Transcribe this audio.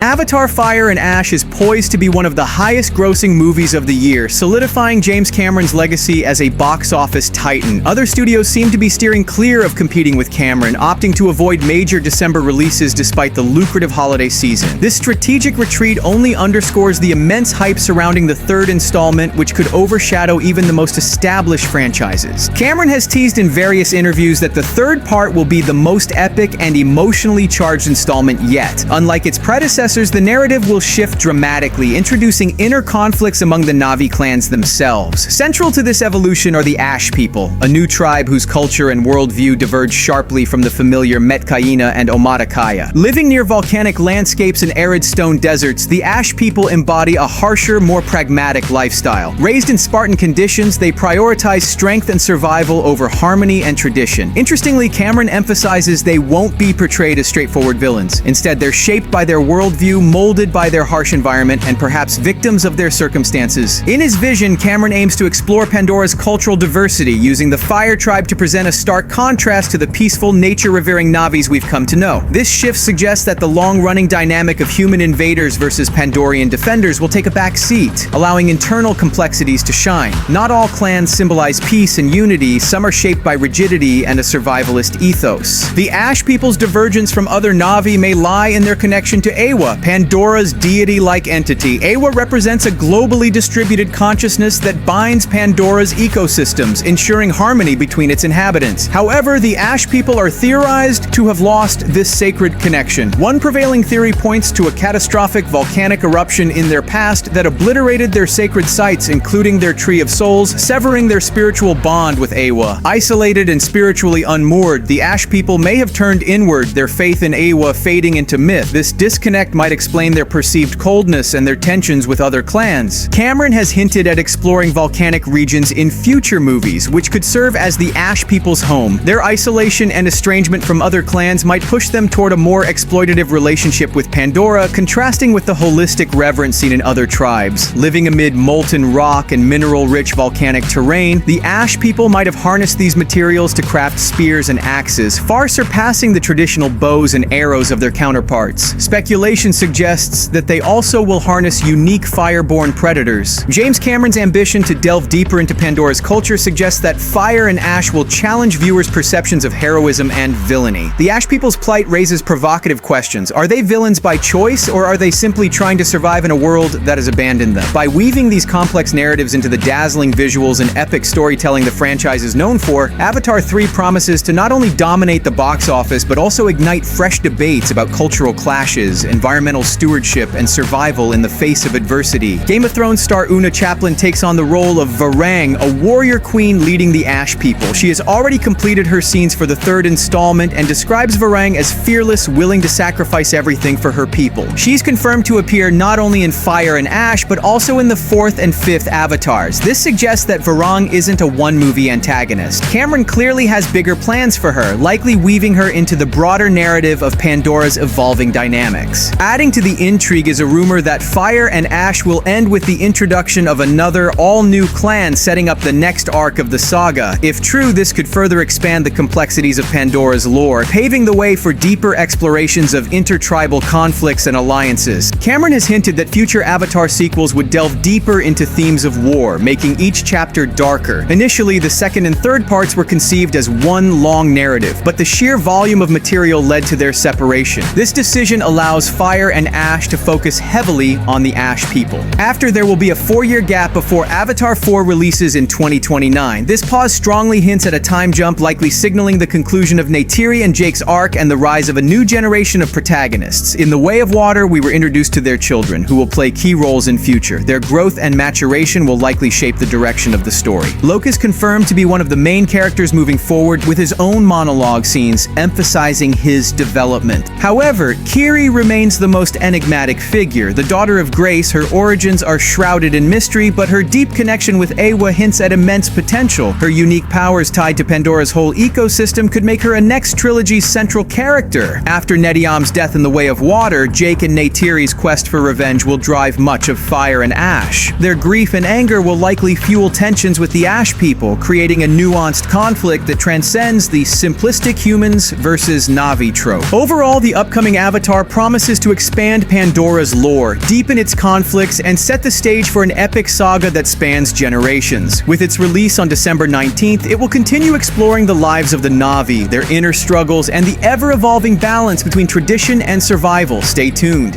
Avatar: Fire and Ash is poised to be one of the highest-grossing movies of the year, solidifying James Cameron's legacy as a box office titan. Other studios seem to be steering clear of competing with Cameron, opting to avoid major December releases despite the lucrative holiday season. This strategic retreat only underscores the immense hype surrounding the third installment, which could overshadow even the most established franchises. Cameron has teased in various interviews that the third part will be the most epic and emotionally charged installment yet. Unlike its predecessors, the narrative will shift dramatically, introducing inner conflicts among the Na'vi clans themselves. Central to this evolution are the Ash people, a new tribe whose culture and worldview diverge sharply from the familiar Metkayina and Omaticaya. Living near volcanic landscapes and arid stone deserts, the Ash people embody a harsher, more pragmatic lifestyle. Raised in Spartan conditions, they prioritize strength and survival over harmony and tradition. Interestingly, Cameron emphasizes they won't be portrayed as straightforward villains. Instead, they're shaped by their worldview, molded by their harsh environment, and perhaps victims of their circumstances. In his vision, Cameron aims to explore Pandora's cultural diversity, using the Fire Tribe to present a stark contrast to the peaceful, nature-revering Na'vis we've come to know. This shift suggests that the long-running dynamic of human invaders versus Pandorian defenders will take a back seat, allowing internal complexities to shine. Not all clans symbolize peace and unity, some are shaped by rigidity and a survivalist ethos. The Ash people's divergence from other Na'vi may lie in their connection to Eywa, Pandora's deity-like entity. Eywa represents a globally distributed consciousness that binds Pandora's ecosystems, ensuring harmony between its inhabitants. However, the Ash people are theorized to have lost this sacred connection. One prevailing theory points to a catastrophic volcanic eruption in their past that obliterated their sacred sites, including their Tree of Souls, severing their spiritual bond with Eywa. Isolated and spiritually unmoored, the Ash people may have turned inward, their faith in Eywa fading into myth. This disconnect might explain their perceived coldness and their tensions with other clans. Cameron has hinted at exploring volcanic regions in future movies, which could serve as the Ash people's home. Their isolation and estrangement from other clans might push them toward a more exploitative relationship with Pandora, contrasting with the holistic reverence seen in other tribes. Living amid molten rock and mineral-rich volcanic terrain, the Ash people might have harnessed these materials to craft spears and axes, far surpassing the traditional bows and arrows of their counterparts. Speculation suggests that they also will harness unique fireborne predators. James Cameron's ambition to delve deeper into Pandora's culture suggests that Fire and Ash will challenge viewers' perceptions of heroism and villainy. The Ash people's plight raises provocative questions. Are they villains by choice, or are they simply trying to survive in a world that has abandoned them? By weaving these complex narratives into the dazzling visuals and epic storytelling the franchise is known for, Avatar 3 promises to not only dominate the box office, but also ignite fresh debates about cultural clashes, environmental stewardship, and survival in the face of adversity. Game of Thrones star Una Chaplin takes on the role of Varang, a warrior queen leading the Ash people. She has already completed her scenes for the third installment and describes Varang as fearless, willing to sacrifice everything for her people. She's confirmed to appear not only in Fire and Ash, but also in the fourth and fifth Avatars. This suggests that Varang isn't a one-movie antagonist. Cameron clearly has bigger plans for her, likely weaving her into the broader narrative of Pandora's evolving dynamics. Adding to the intrigue is a rumor that Fire and Ash will end with the introduction of another all-new clan, setting up the next arc of the saga. If true, this could further expand the complexities of Pandora's lore, paving the way for deeper explorations of intertribal conflicts and alliances. Cameron has hinted that future Avatar sequels would delve deeper into themes of war, making each chapter darker. Initially, the second and third parts were conceived as one long narrative, but the sheer volume of material led to their separation. This decision allows Fire and Ash to focus heavily on the Ash people. After, there will be a 4-year gap before Avatar 4 releases in 2029. This pause strongly hints at a time jump, likely signaling the conclusion of Neytiri and Jake's arc and the rise of a new generation of protagonists. In The Way of Water, we were introduced to their children, who will play key roles in future. Their growth and maturation will likely shape the direction of the story. Locke is confirmed to be one of the main characters moving forward, with his own monologue scenes emphasizing his development. However, Kiri remains the most enigmatic figure. The daughter of Grace, her origins are shrouded in mystery, but her deep connection with Eywa hints at immense potential. Her unique powers tied to Pandora's whole ecosystem could make her a next trilogy's central character. After Neteyam's death in The Way of Water, Jake and Neytiri's quest for revenge will drive much of Fire and Ash. Their grief and anger will likely fuel tensions with the Ash people, creating a nuanced conflict that transcends the simplistic humans versus Na'vi trope. Overall, the upcoming Avatar promises to expand Pandora's lore, deepen its conflicts, and set the stage for an epic saga that spans generations. With its release on December 19th, it will continue exploring the lives of the Na'vi, their inner struggles, and the ever-evolving balance between tradition and survival. Stay tuned.